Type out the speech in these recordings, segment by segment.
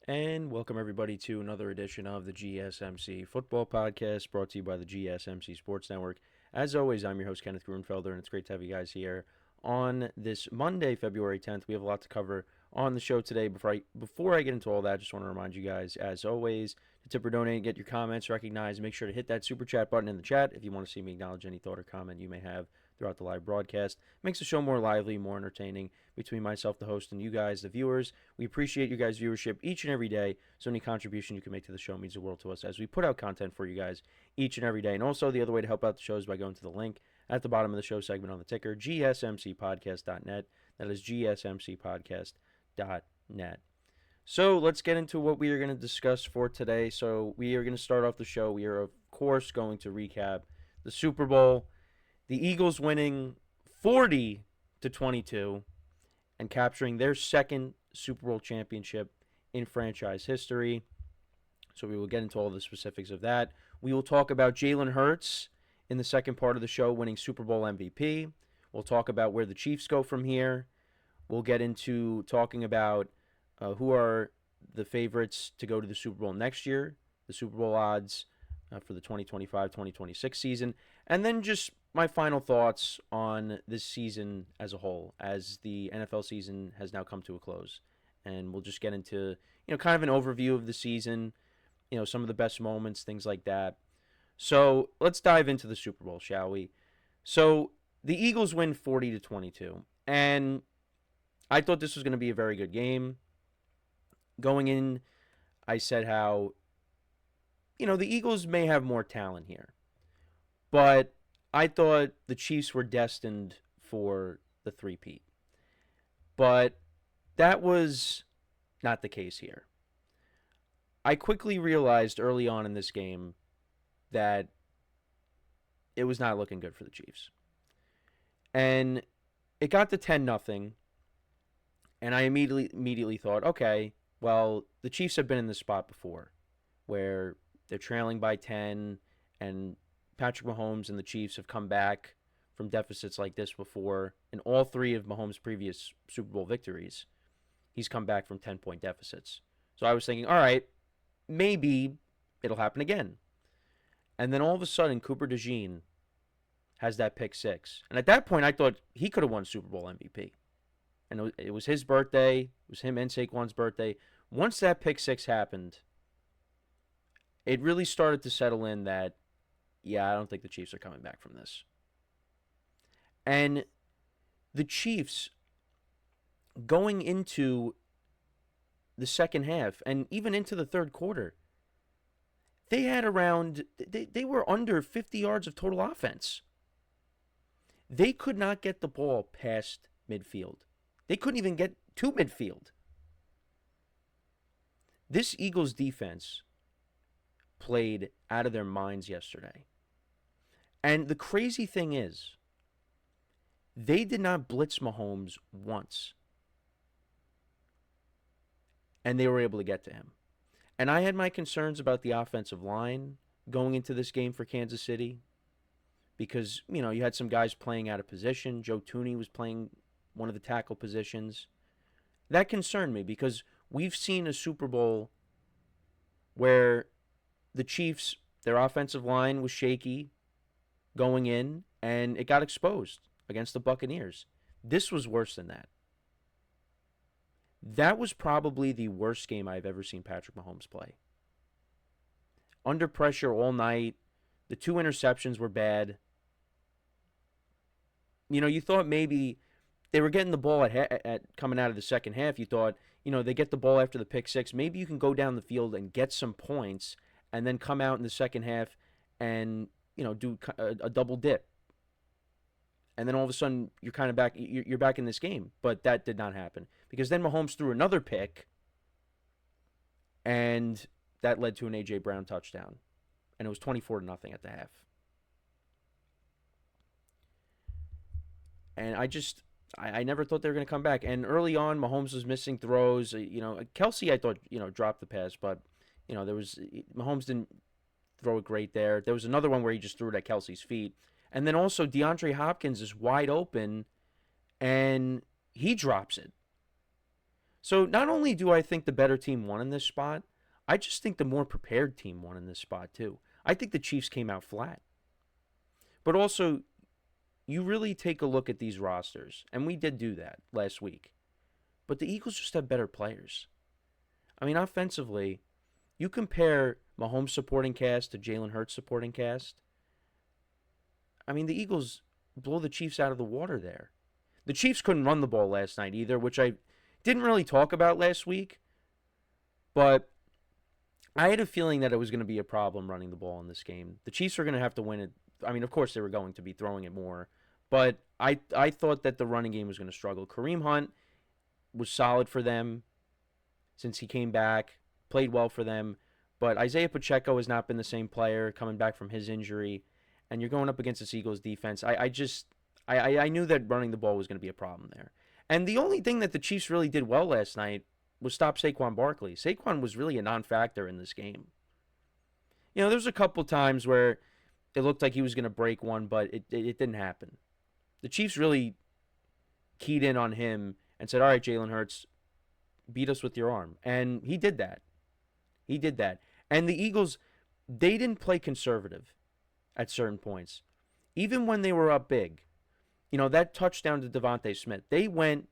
And welcome everybody to another edition of the GSMC Football Podcast brought to you by the GSMC Sports Network. As always, I'm your host, Kenneth Grunfelder, and it's great to have you guys here on this Monday, February 10th. We have a lot to cover on the show today. Before I get into all that, I just want to remind you guys, as always, to tip or donate, get your comments recognized. Make sure to hit that super chat button in the chat if you want to see me acknowledge any thought or comment you may have throughout the live broadcast. Makes the show more lively, more entertaining between myself, the host, and you guys, the viewers. We appreciate you guys' viewership each and every day, so any contribution you can make to the show means the world to us as we put out content for you guys each and every day. And also, the other way to help out the show is by going to the link at the bottom of the show segment on the ticker, GSMCPodcast.net. That is GSMCPodcast.net. So let's get into what we are going to discuss for today. So we are going to start off the show. We are, of course, going to recap the Super Bowl, the Eagles winning 40-22 and capturing their second Super Bowl championship in franchise history. So we will get into all the specifics of that. We will talk about Jalen Hurts in the second part of the show winning Super Bowl MVP. We'll talk about where the Chiefs go from here. We'll get into talking about who are the favorites to go to the Super Bowl next year, the Super Bowl odds for the 2025-2026 season, and then just my final thoughts on this season as a whole, as the NFL season has now come to a close. And we'll just get into, kind of an overview of the season, some of the best moments, things like that. So let's dive into the Super Bowl, shall we? So the Eagles win 40-22, and I thought this was going to be a very good game. Going in, I said how, the Eagles may have more talent here, but I thought the Chiefs were destined for the three-peat. But that was not the case here. I quickly realized early on in this game that it was not looking good for the Chiefs. And it got to 10-0, and I immediately thought, okay, well, the Chiefs have been in this spot before where they're trailing by 10 and Patrick Mahomes and the Chiefs have come back from deficits like this before. In all three of Mahomes' previous Super Bowl victories, he's come back from 10-point deficits. So I was thinking, all right, maybe it'll happen again. And then all of a sudden, Cooper DeJean has that pick six. And at that point, I thought he could have won Super Bowl MVP. And it was his birthday. It was him and Saquon's birthday. Once that pick six happened, it really started to settle in that, yeah, I don't think the Chiefs are coming back from this. And the Chiefs, going into the second half and even into the third quarter, they were under 50 yards of total offense. They could not get the ball past midfield. They couldn't even get to midfield. This Eagles defense played out of their minds yesterday. And the crazy thing is, they did not blitz Mahomes once. And they were able to get to him. And I had my concerns about the offensive line going into this game for Kansas City. Because, you had some guys playing out of position. Joe Thuney was playing one of the tackle positions. That concerned me because we've seen a Super Bowl where the Chiefs, their offensive line was shaky going in, and it got exposed against the Buccaneers. This was worse than that. That was probably the worst game I've ever seen Patrick Mahomes play. Under pressure all night. The two interceptions were bad. You thought maybe they were getting the ball at coming out of the second half. You thought, they get the ball after the pick six. Maybe you can go down the field and get some points and then come out in the second half and, do a double dip. And then all of a sudden you're kind of back. You're back in this game. But that did not happen because then Mahomes threw another pick, and that led to an A.J. Brown touchdown. And it was 24-0 at the half. And I never thought they were going to come back. And early on, Mahomes was missing throws. Kelsey, I thought, dropped the pass. But, Mahomes didn't throw it great there. There was another one where he just threw it at Kelsey's feet. And then also DeAndre Hopkins is wide open, and he drops it. So not only do I think the better team won in this spot, I just think the more prepared team won in this spot too. I think the Chiefs came out flat. But also, you really take a look at these rosters, and we did do that last week. But the Eagles just have better players. I mean, offensively, you compare Mahomes' supporting cast to Jalen Hurts' supporting cast. I mean, the Eagles blow the Chiefs out of the water there. The Chiefs couldn't run the ball last night either, which I didn't really talk about last week, but I had a feeling that it was going to be a problem running the ball in this game. The Chiefs are going to have to win it. I mean, of course, they were going to be throwing it more, but I thought that the running game was going to struggle. Kareem Hunt was solid for them since he came back, played well for them, but Isaiah Pacheco has not been the same player coming back from his injury, and you're going up against this Eagles defense. I knew that running the ball was going to be a problem there. And the only thing that the Chiefs really did well last night was stop Saquon Barkley. Saquon was really a non-factor in this game. You know, there's a couple times where it looked like he was going to break one, but it didn't happen. The Chiefs really keyed in on him and said, all right, Jalen Hurts, beat us with your arm. And he did that. He did that. And the Eagles, they didn't play conservative at certain points. Even when they were up big, you know, that touchdown to Devontae Smith, they went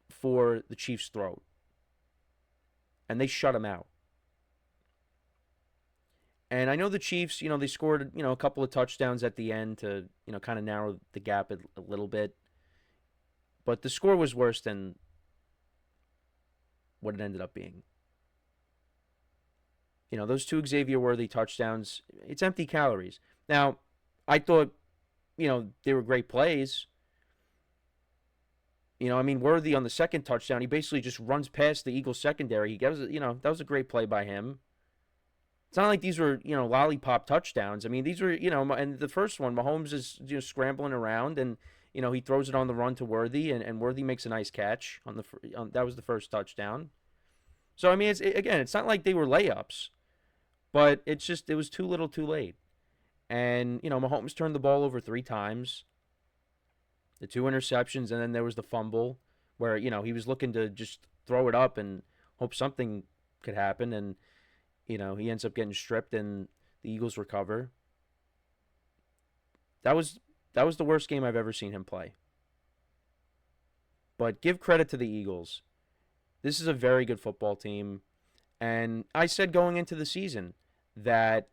for the Chiefs' throat. And they shut him out. And I know the Chiefs, you know, they scored, you know, a couple of touchdowns at the end to, you know, kind of narrow the gap a little bit. But the score was worse than what it ended up being. You know, those two Xavier Worthy touchdowns, it's empty calories. Now, I thought, you know, they were great plays. You know, I mean, Worthy on the second touchdown, he basically just runs past the Eagles secondary. That was a great play by him. It's not like these were, you know, lollipop touchdowns. I mean, these were, you know, and the first one, Mahomes is, you know, scrambling around and, you know, he throws it on the run to Worthy and Worthy makes a nice catch that was the first touchdown. So, I mean, it's not like they were layups, but it was too little too late. And, you know, Mahomes turned the ball over 3 times, the 2 interceptions, and then there was the fumble where, you know, he was looking to just throw it up and hope something could happen. And, you know, he ends up getting stripped and the Eagles recover. That was the worst game I've ever seen him play. But give credit to the Eagles. This is a very good football team. And I said going into the season that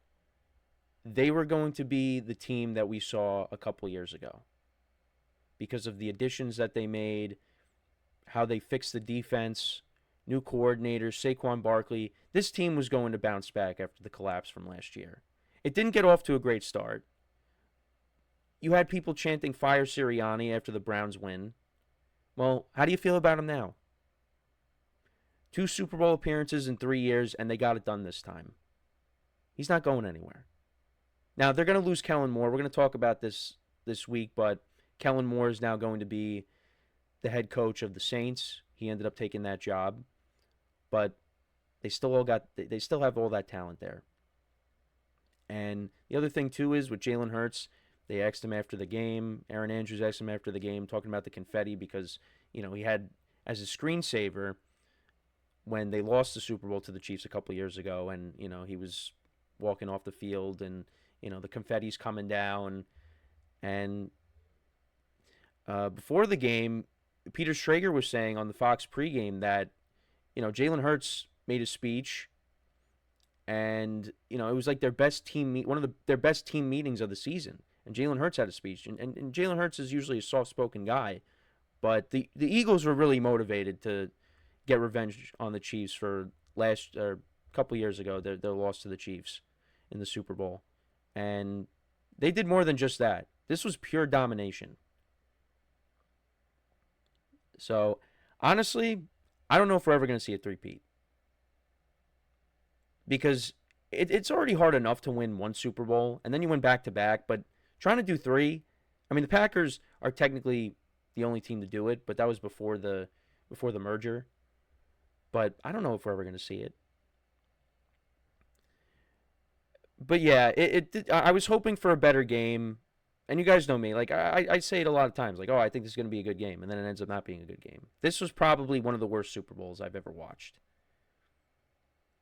they were going to be the team that we saw a couple years ago because of the additions that they made, how they fixed the defense, new coordinators, Saquon Barkley. This team was going to bounce back after the collapse from last year. It didn't get off to a great start. You had people chanting "Fire Sirianni" after the Browns win. Well, how do you feel about him now? 2 Super Bowl appearances in 3 years, and they got it done this time. He's not going anywhere. Now, they're going to lose Kellen Moore. We're going to talk about this week, but Kellen Moore is now going to be the head coach of the Saints. He ended up taking that job, but they still have all that talent there. And the other thing too is with Jalen Hurts, they asked him after the game. Aaron Andrews asked him after the game, talking about the confetti because, you know, he had as a screensaver when they lost the Super Bowl to the Chiefs a couple years ago, and, you know, he was walking off the field and, you know, the confetti's coming down. And before the game, Peter Schrager was saying on the Fox pregame that, you know, Jalen Hurts made a speech, and, you know, it was like their best team their best team meetings of the season. And Jalen Hurts had a speech, and Jalen Hurts is usually a soft-spoken guy, but the Eagles were really motivated to get revenge on the Chiefs for a couple years ago, their loss to the Chiefs in the Super Bowl. And they did more than just that. This was pure domination. So, honestly, I don't know if we're ever going to see a three-peat. Because it's already hard enough to win 1 Super Bowl, and then you win back-to-back, but trying to do 3, I mean, the Packers are technically the only team to do it, but that was before the merger. But I don't know if we're ever going to see it. But yeah, I was hoping for a better game. and you guys know me, like I say it a lot of times, like, oh, I think this is going to be a good game, and then it ends up not being a good game. This was probably one of the worst Super Bowls I've ever watched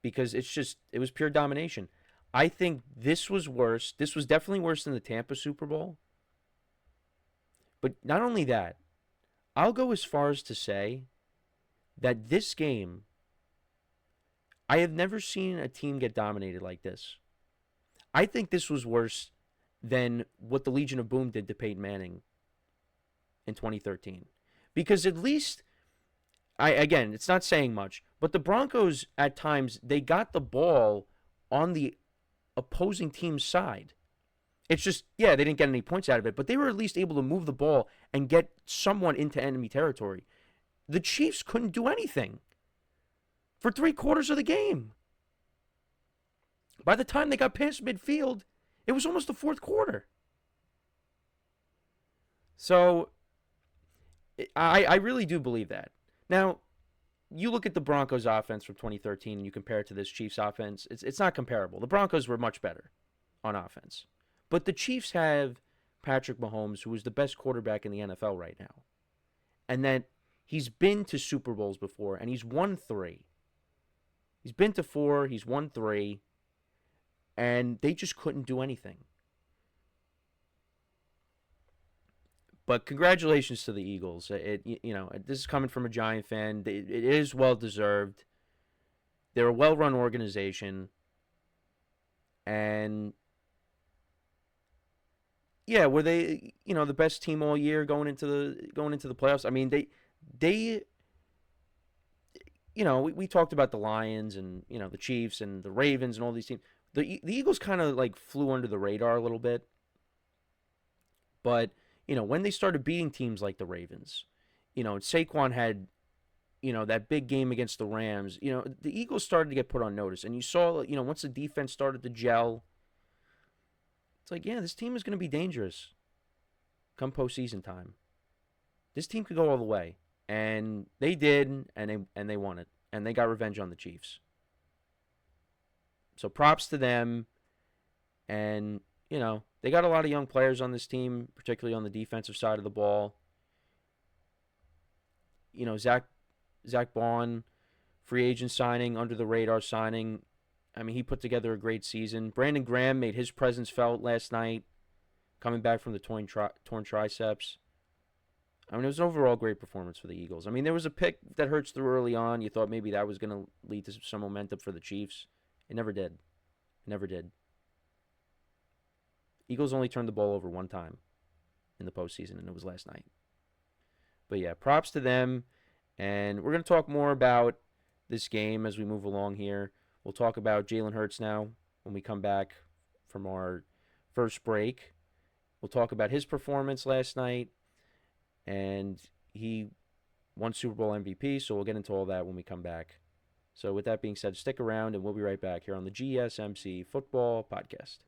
because it was pure domination. I think this was worse. This was definitely worse than the Tampa Super Bowl. But not only that, I'll go as far as to say that this game, I have never seen a team get dominated like this. I think this was worse than what the Legion of Boom did to Peyton Manning in 2013. Because at least, again, it's not saying much, but the Broncos at times, they got the ball on the opposing team's side. It's just, yeah, they didn't get any points out of it, but they were at least able to move the ball and get someone into enemy territory. The Chiefs couldn't do anything for 3/4 of the game. By the time they got past midfield, it was almost the fourth quarter. So I really do believe that. Now, you look at the Broncos offense from 2013 and you compare it to this Chiefs offense, it's not comparable. The Broncos were much better on offense. But the Chiefs have Patrick Mahomes, who is the best quarterback in the NFL right now. And that he's been to Super Bowls before, and he's won 3. He's been to 4, he's won 3, and they just couldn't do anything. But congratulations to the Eagles. This is coming from a Giant fan. It is well deserved. They're a well-run organization, and yeah, were they the best team all year going into the playoffs? I mean, they we talked about the Lions and the Chiefs and the Ravens and all these teams. The Eagles kind of like flew under the radar a little bit, but when they started beating teams like the Ravens, Saquon had that big game against the Rams. The Eagles started to get put on notice, and you saw once the defense started to gel. It's like, yeah, this team is going to be dangerous come postseason time. This team could go all the way, and they did, and they won it, and they got revenge on the Chiefs. So props to them, and they got a lot of young players on this team, particularly on the defensive side of the ball. Zach Bond, free agent signing, under the radar signing. I mean, he put together a great season. Brandon Graham made his presence felt last night, coming back from the torn triceps. I mean, it was an overall great performance for the Eagles. I mean, there was a pick that Hurts threw early on. You thought maybe that was going to lead to some momentum for the Chiefs. It never did. It never did. Eagles only turned the ball over one time in the postseason, and it was last night. But yeah, props to them. And we're going to talk more about this game as we move along here. We'll talk about Jalen Hurts now when we come back from our first break. We'll talk about his performance last night, and he won Super Bowl MVP, so we'll get into all that when we come back. So with that being said, stick around, and we'll be right back here on the GSMC Football Podcast.